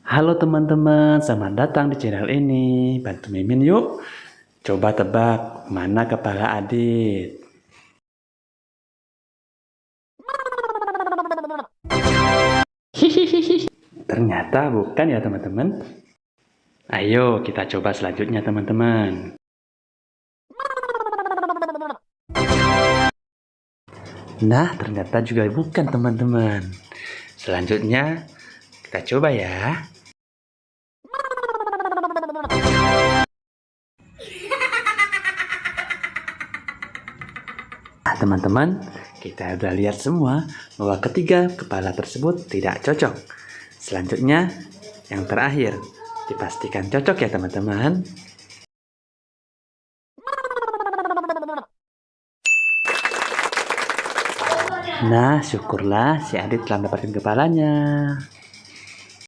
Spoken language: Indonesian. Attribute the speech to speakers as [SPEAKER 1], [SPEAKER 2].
[SPEAKER 1] Halo teman-teman, selamat datang di channel ini. Bantu Mimin yuk. Coba tebak mana kepala Adit. Hihihi. Ternyata bukan ya teman-teman. Ayo kita coba selanjutnya teman-teman. Nah, ternyata juga bukan teman-teman. Selanjutnya kita coba ya. Nah, teman-teman, kita udah lihat semua bahwa ketiga kepala tersebut tidak cocok. Selanjutnya, yang terakhir, dipastikan cocok ya teman-teman. Nah, syukurlah si Adit telah mendapatkan kepalanya.